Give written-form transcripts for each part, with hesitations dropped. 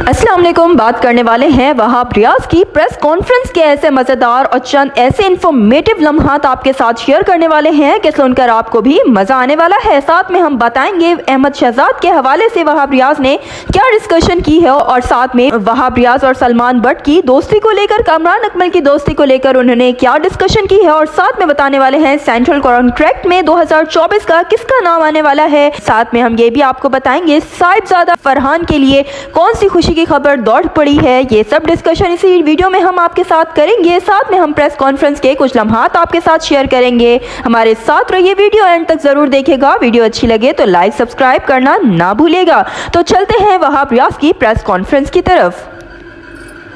अस्सलाम वालेकुम। बात करने वाले हैं वहाब रियाज की प्रेस कॉन्फ्रेंस के ऐसे मज़ेदार और चंद ऐसे इंफॉर्मेटिव लम्हात आपके साथ शेयर करने वाले हैं कि सुनकर आपको भी मज़ा आने वाला है। साथ में हम बताएंगे अहमद शहजाद के हवाले से वहाब रियाज ने क्या डिस्कशन की है और साथ में वहाब रियाज और सलमान बट की दोस्ती को लेकर, कामरान अकमल की दोस्ती को लेकर उन्होंने क्या डिस्कशन की है और साथ में बताने वाले हैं सेंट्रल कॉन्ट्रैक्ट में 2024 का किसका नाम आने वाला है। साथ में हम ये भी आपको बताएंगे साहिबजादा फरहान के लिए कौन सी खुशी की खबर दौड़ पड़ी है। ये सब डिस्कशन इसी वीडियो में हम आपके साथ करेंगे। साथ में हम प्रेस कॉन्फ्रेंस के कुछ लम्हात आपके साथ शेयर करेंगे। हमारे साथ रहिए, वीडियो एंड तक जरूर देखिएगा। वीडियो अच्छी लगे तो लाइक सब्सक्राइब करना ना भूलिएगा। तो चलते हैं वहाब रियाज की प्रेस कॉन्फ्रेंस की तरफ।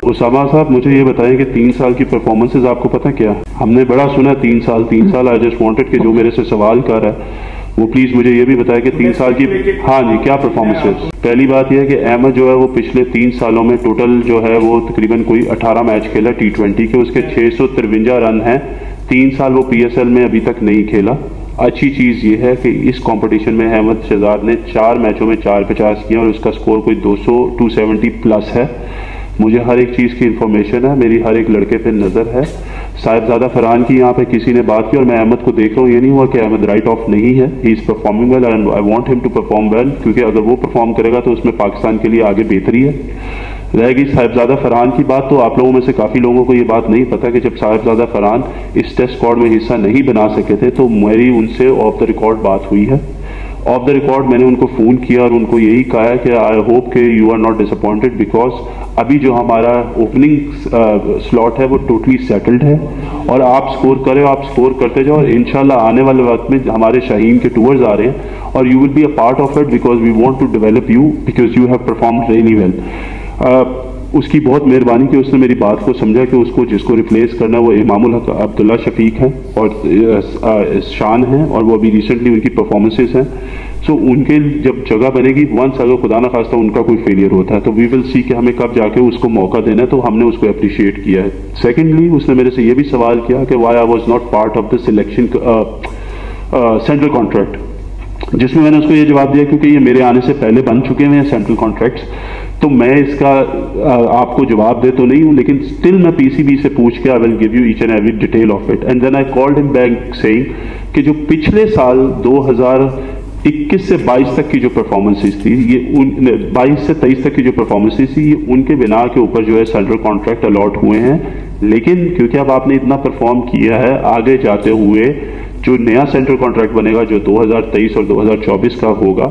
उसामा साहब, मुझे ये बताएं कि 3 साल की परफॉर्मेंसेस आपको पता क्या? हमने बड़ा सुना 3 साल। आई जस्ट वांटेड कि जो मेरे से सवाल कर रहा है वो प्लीज मुझे ये भी बताया कि 3 साल की, हाँ जी, क्या परफॉर्मेंसेस। पहली बात यह है कि अहमद जो है वो पिछले 3 सालों में टोटल जो है वो तकरीबन कोई 18 मैच खेला T20 के, उसके 653 रन हैं। 3 साल वो PSL में अभी तक नहीं खेला। अच्छी चीज़ ये है कि इस कंपटीशन में अहमद शहजाद ने 4 मैचों में 4 50 किया और उसका स्कोर कोई 270 प्लस है। मुझे हर एक चीज़ की इंफॉर्मेशन है, मेरी हर एक लड़के पे नज़र है। साहिबजादा फरहान की यहाँ पे किसी ने बात की और मैं अहमद को देख रहा हूँ, ये नहीं हुआ कि अहमद राइट ऑफ नहीं है। He is performing well and I want him to perform well, क्योंकि अगर वो परफॉर्म करेगा तो उसमें पाकिस्तान के लिए आगे बेहतरी है। रहेगी साहिबजादा फरहान की बात, तो आप लोगों में से काफ़ी लोगों को ये बात नहीं पता कि जब साहिबजादा फरहान इस टेस्ट स्क्वाड में हिस्सा नहीं बना सके थे तो मेरी उनसे ऑफ द रिकॉर्ड बात हुई है। ऑफ द रिकॉर्ड मैंने उनको फ़ोन किया और उनको यही कहा है कि आई होप कि you are not disappointed, because अभी जो हमारा ओपनिंग स्लॉट है वो टोटली सेटल्ड है और आप स्कोर करें, आप स्कोर करते जाओ और इंशाल्लाह आने वाले वक्त में हमारे शाहीन के टूर्स आ रहे हैं और you will be a part of it because we want to develop you because you have performed really well. उसकी बहुत मेहरबानी कि उसने मेरी बात को समझा कि उसको जिसको रिप्लेस करना वो इमामुल हक अब्दुल्ला शफीक हैं और शान हैं और वो अभी रिसेंटली उनकी परफॉर्मेंसेस हैं। सो उनके जब जगह बनेगी, वंस अगर खुदा ना खास्ता उनका कोई फेलियर होता है तो वी विल सी कि हमें कब जाके उसको मौका देना है, तो हमने उसको अप्रिशिएट किया है। सेकेंडली उसने मेरे से ये भी सवाल किया कि why I was not part of the selection central contract, जिसमें मैंने उसको ये जवाब दिया क्योंकि ये मेरे आने से पहले बन चुके हैं सेंट्रल कॉन्ट्रैक्ट्स, तो मैं इसका आपको जवाब दे तो नहीं हूँ, लेकिन स्टिल मैं PCB से पूछ के I will give you each and every detail of it. And then I called him back saying कि जो पिछले साल 2021 से 22 तक की जो परफॉर्मेंसेस थी, ये 22 से 23 तक की जो परफॉर्मेंसेस थी, ये उनके बिना के ऊपर जो है सेंट्रल कॉन्ट्रैक्ट अलॉट हुए हैं। लेकिन क्योंकि अब आपने इतना परफॉर्म किया है, आगे जाते हुए जो नया सेंट्रल कॉन्ट्रैक्ट बनेगा जो 2023 और 2024 का होगा,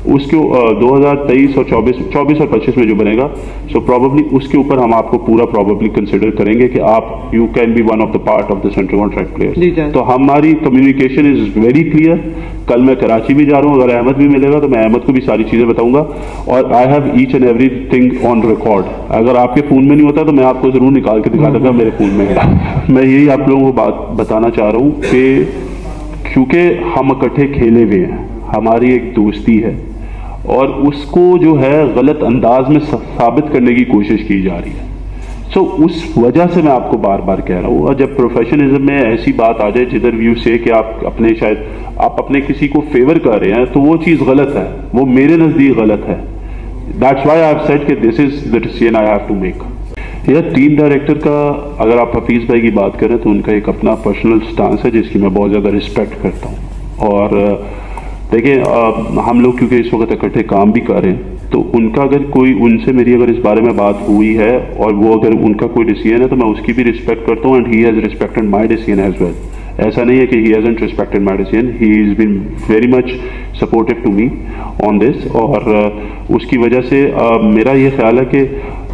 उसके 2023 और 24 और 25 में जो बनेगा, सो प्रॉबली उसके ऊपर हम आपको पूरा प्रॉबली कंसिडर करेंगे कि आप you can be one of the part of the central contract players. तो हमारी कम्युनिकेशन इज वेरी क्लियर। कल मैं कराची भी जा रहा हूँ, अगर अहमद भी मिलेगा तो मैं अहमद को भी सारी चीज़ें बताऊंगा और I have each and every thing on record. अगर आपके फ़ोन में नहीं होता तो मैं आपको ज़रूर निकाल के दिखा दूंगा, मेरे फ़ोन में है। मैं यही आप लोगों को बात बताना चाह रहा हूँ कि क्योंकि हम इकट्ठे खेले हुए हैं, हमारी एक दोस्ती है और उसको जो है गलत अंदाज में साबित करने की कोशिश की जा रही है। सो उस वजह से मैं आपको बार बार कह रहा हूँ, और जब प्रोफेशनलिज्म में ऐसी बात आ जाए जिधर व्यू से कि आप अपने किसी को फेवर कर रहे हैं तो वो चीज़ गलत है, वो मेरे नज़दीक गलत है। That's why I have said कि this is the decision I have to make. यह टीम डायरेक्टर का, अगर आप हफीज़ भाई की बात करें तो उनका एक अपना पर्सनल स्टांस है जिसकी मैं बहुत ज़्यादा रिस्पेक्ट करता हूँ। और देखिए, हम लोग क्योंकि इस वक्त इकट्ठे काम भी कर रहे हैं तो उनका अगर कोई उनसे मेरी अगर इस बारे में बात हुई है और वो अगर उनका कोई डिसीजन है तो मैं उसकी भी रिस्पेक्ट करता हूँ and he has respected my decision as well. ऐसा नहीं है कि he hasn't respected my decision, he is been very much supportive to me on this. और उसकी वजह से मेरा ये ख्याल है कि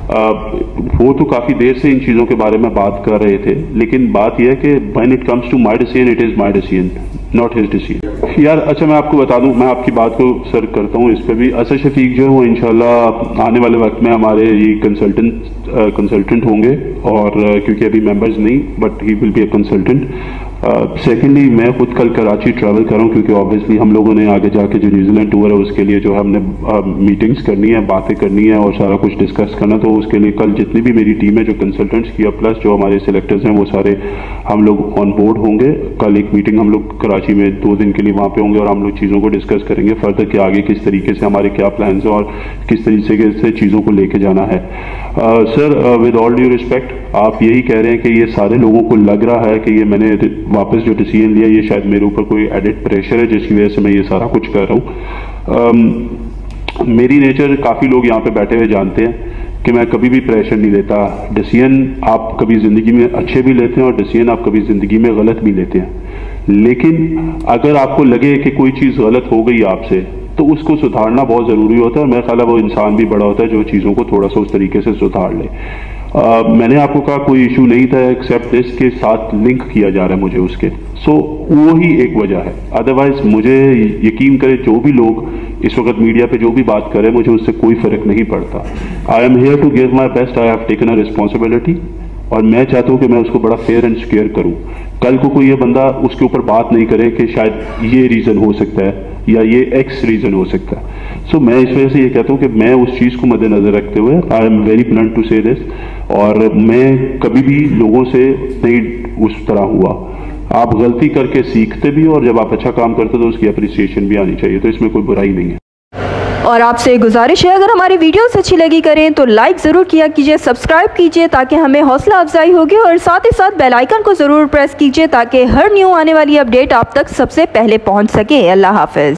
वो तो काफ़ी देर से इन चीज़ों के बारे में बात कर रहे थे, लेकिन बात यह है कि when it comes to my decision it is my decision, not his decision. यार अच्छा, मैं आपको बता दूं, मैं आपकी बात को सर करता हूं इस पर भी। असद शफीक जो है वो इंशाल्लाह आने वाले वक्त में हमारे ये कंसल्टेंट होंगे और क्योंकि अभी मेंबर्स नहीं, but he will be a consultant. Secondly मैं खुद कल कराची ट्रैवल कर रहा हूँ, क्योंकि ऑब्वियसली हम लोगों ने आगे जाके जो न्यूजीलैंड टूर है उसके लिए जो हमने मीटिंग्स करनी है, बातें करनी है और सारा कुछ डिस्कस करना, तो उसके लिए कल जितनी भी मेरी टीम है जो कंसल्टेंट्स की प्लस जो हमारे सिलेक्टर्स हैं वो सारे हम लोग ऑन बोर्ड होंगे। कल एक मीटिंग हम लोग कराची में 2 दिन के लिए वहाँ पे होंगे और हम लोग चीज़ों को डिस्कस करेंगे फर्दर कि आगे किस तरीके से हमारे क्या प्लान्स हैं और किस तरीके से चीज़ों को लेके जाना है। Sir with all due respect, आप यही कह रहे हैं कि ये सारे लोगों को लग रहा है कि ये मैंने वापस जो डिसीजन लिया ये शायद मेरे ऊपर कोई एडिड प्रेशर है जिसकी वजह से मैं ये सारा कुछ कर रहा हूँ। मेरी नेचर काफ़ी लोग यहाँ पे बैठे हुए जानते हैं कि मैं कभी भी प्रेशर नहीं लेता। डिसीजन आप कभी ज़िंदगी में अच्छे भी लेते हैं और डिसीजन आप कभी ज़िंदगी में गलत भी लेते हैं, लेकिन अगर आपको लगे कि कोई चीज़ गलत हो गई आपसे तो उसको सुधारना बहुत ज़रूरी होता है। मेरा ख्याल है वो इंसान भी बड़ा होता है जो चीज़ों को थोड़ा सा उस तरीके से सुधार ले। मैंने आपको कहा कोई इशू नहीं था एक्सेप्ट इसके साथ लिंक किया जा रहा है मुझे उसके, सो वो ही एक वजह है। अदरवाइज मुझे यकीन करें जो भी लोग इस वक्त मीडिया पे जो भी बात करें मुझे उससे कोई फर्क नहीं पड़ता। I am here to give my best, I have taken a responsibility और मैं चाहता हूँ कि मैं उसको बड़ा फेयर एंड स्क्वेयर करूँ। कल को कोई ये बंदा उसके ऊपर बात नहीं करे कि शायद ये रीज़न हो सकता है या ये एक्स रीज़न हो सकता है। सो मैं इस वजह से ये कहता हूँ कि मैं उस चीज़ को मद्देनजर रखते हुए I am very blunt to say this, और मैं कभी भी लोगों से नहीं उस तरह हुआ। आप गलती करके सीखते भी और जब आप अच्छा काम करते तो उसकी अप्रिसिएशन भी आनी चाहिए, तो इसमें कोई बुराई नहीं है। और आपसे गुजारिश है अगर हमारी वीडियोस अच्छी लगी करें तो लाइक ज़रूर किया कीजिए, सब्सक्राइब कीजिए ताकि हमें हौसला अफजाई होगी, और साथ ही साथ बेल आइकन को ज़रूर प्रेस कीजिए ताकि हर न्यू आने वाली अपडेट आप तक सबसे पहले पहुंच सके। अल्लाह हाफ़िज़।